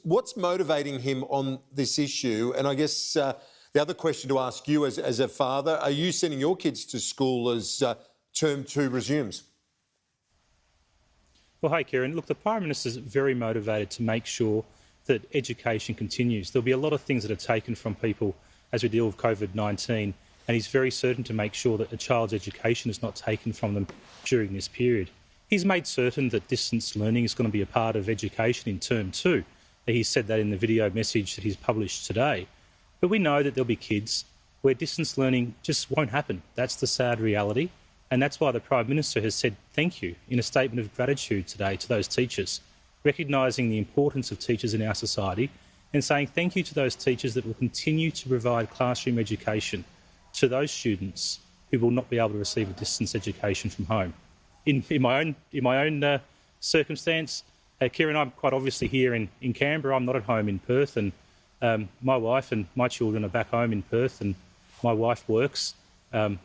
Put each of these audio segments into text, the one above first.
what's motivating him on this issue? And I guess the other question to ask you as a father, are you sending your kids to school as term 2 resumes? Well, hey, Kieran. Look, the Prime Minister is very motivated to make sure that education continues. There'll be a lot of things that are taken from people as we deal with COVID-19, and he's very certain to make sure that a child's education is not taken from them during this period. He's made certain that distance learning is going to be a part of education in term 2. He said that in the video message that he's published today. But we know that there'll be kids where distance learning just won't happen. That's the sad reality. And that's why the Prime Minister has said thank you in a statement of gratitude today to those teachers, recognising the importance of teachers in our society and saying thank you to those teachers that will continue to provide classroom education to those students who will not be able to receive a distance education from home. In my own circumstance, Kieran, I'm quite obviously here in Canberra. I'm not at home in Perth, and my wife and my children are back home in Perth, and my wife works.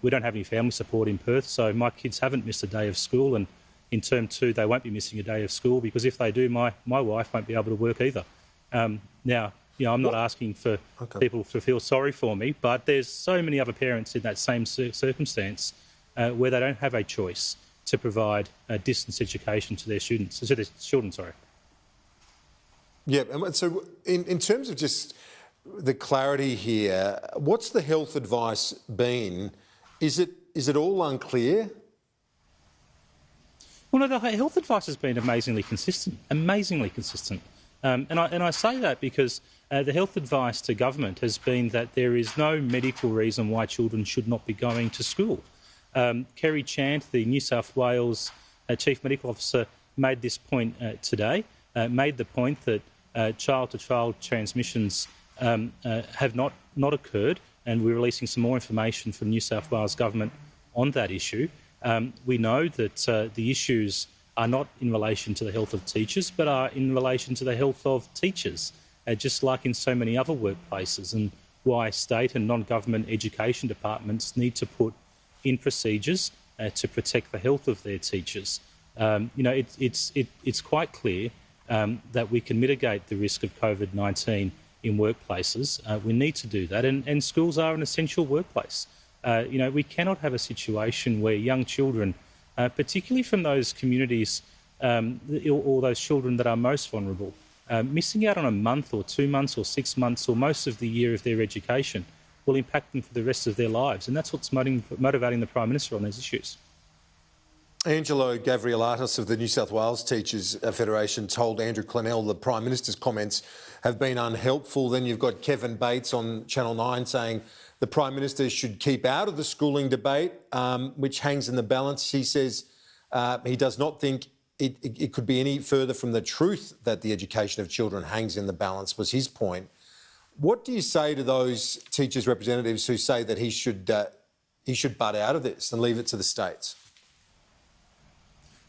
We don't have any family support in Perth, so my kids haven't missed a day of school, and in term 2 they won't be missing a day of school, because if they do, my wife won't be able to work either. Now, I'm not asking for people to feel sorry for me, but there's so many other parents in that same circumstance where they don't have a choice to provide distance education to their students, to their children. Sorry. Yeah, and so in terms of just the clarity here, what's the health advice been? Is it all unclear? Well, no, the health advice has been amazingly consistent. And I say that because the health advice to government has been that there is no medical reason why children should not be going to school. Kerry Chant, the New South Wales Chief Medical Officer, made this point today, made the point that child-to-child transmissions have not occurred, and we're releasing some more information from New South Wales Government on that issue. We know that the issues are not in relation to the health of teachers, but are in relation to the health of teachers, just like in so many other workplaces, and why state and non-government education departments need to put in procedures to protect the health of their teachers. It's quite clear that we can mitigate the risk of COVID-19 in workplaces. We need to do that, and schools are an essential workplace. We cannot have a situation where young children, particularly from those communities or those children that are most vulnerable, missing out on a month or 2 months or 6 months or most of the year of their education will impact them for the rest of their lives. And that's what's motivating the Prime Minister on these issues. Angelo Gavrielatos of the New South Wales Teachers Federation told Andrew Clennell the Prime Minister's comments have been unhelpful. Then you've got Kevin Bates on Channel 9 saying the Prime Minister should keep out of the schooling debate, which hangs in the balance. He says he does not think it could be any further from the truth that the education of children hangs in the balance, was his point. What do you say to those teachers' representatives who say that he should butt out of this and leave it to the states?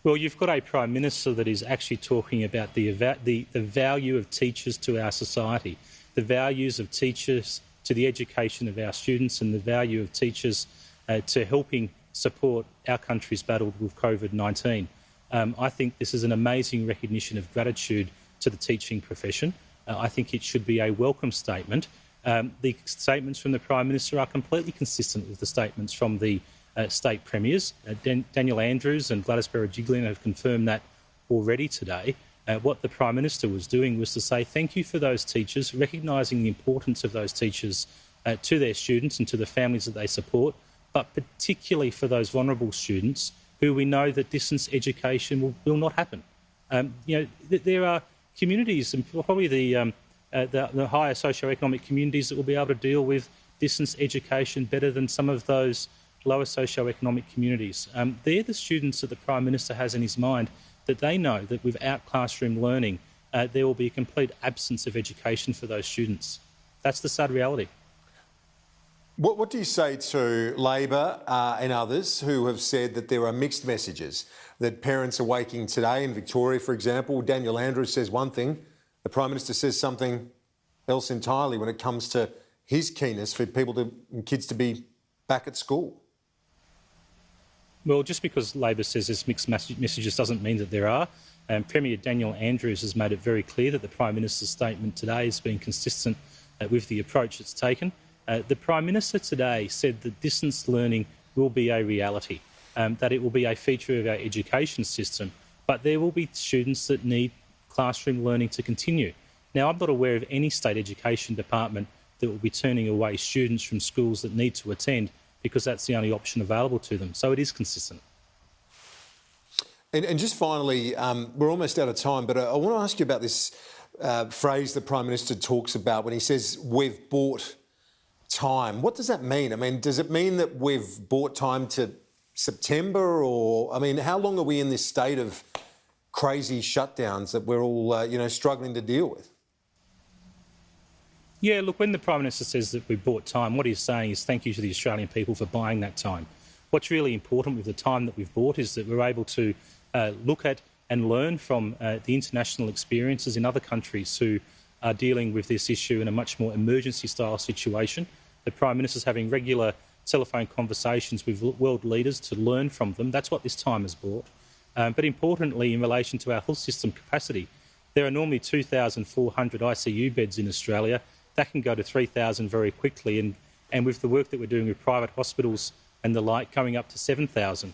Well, you've got a Prime Minister that is actually talking about the value of teachers to our society, the values of teachers to the education of our students, and the value of teachers to helping support our country's battle with COVID-19. I think this is an amazing recognition of gratitude to the teaching profession. I think it should be a welcome statement. The statements from the Prime Minister are completely consistent with the statements from the state premiers. Daniel Andrews and Gladys Berejiklian have confirmed that already today. What the Prime Minister was doing was to say thank you for those teachers, recognising the importance of those teachers to their students and to the families that they support, but particularly for those vulnerable students who we know that distance education will not happen. There are communities, and probably the higher socioeconomic communities, that will be able to deal with distance education better than some of those lower socioeconomic communities. They're the students that the Prime Minister has in his mind, that they know that without classroom learning, there will be a complete absence of education for those students. That's the sad reality. What do you say to Labor and others who have said that there are mixed messages, that parents are waking today in Victoria, for example? Daniel Andrews says one thing, the Prime Minister says something else entirely when it comes to his keenness for kids to be back at school. Well, just because Labor says there's mixed messages doesn't mean that there are. Premier Daniel Andrews has made it very clear that the Prime Minister's statement today has been consistent with the approach it's taken. The Prime Minister today said that distance learning will be a reality, that it will be a feature of our education system, but there will be students that need classroom learning to continue. Now, I'm not aware of any state education department that will be turning away students from schools that need to attend because that's the only option available to them. So it is consistent. And just finally, we're almost out of time, but I want to ask you about this phrase the Prime Minister talks about when he says we've bought time. What does that mean? I mean, does it mean that we've bought time to September, or, I mean, how long are we in this state of crazy shutdowns that we're all, struggling to deal with? Yeah, look, when the Prime Minister says that we bought time, what he's saying is thank you to the Australian people for buying that time. What's really important with the time that we've bought is that we're able to look at and learn from the international experiences in other countries who are dealing with this issue in a much more emergency-style situation. The Prime Minister's having regular telephone conversations with world leaders to learn from them. That's what this time has brought. But importantly, in relation to our health system capacity, there are normally 2,400 ICU beds in Australia. That can go to 3,000 very quickly. And with the work that we're doing with private hospitals and the like, coming up to 7,000.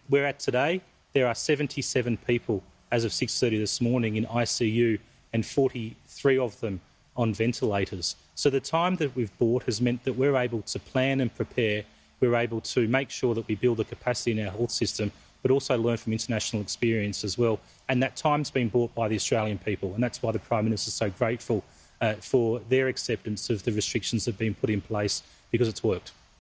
We're at today, there are 77 people as of 6:30 this morning in ICU and 43 of them on ventilators. So the time that we've bought has meant that we're able to plan and prepare, we're able to make sure that we build the capacity in our health system, but also learn from international experience as well. And that time's been bought by the Australian people, and that's why the Prime Minister is so grateful for their acceptance of the restrictions that have been put in place, because it's worked.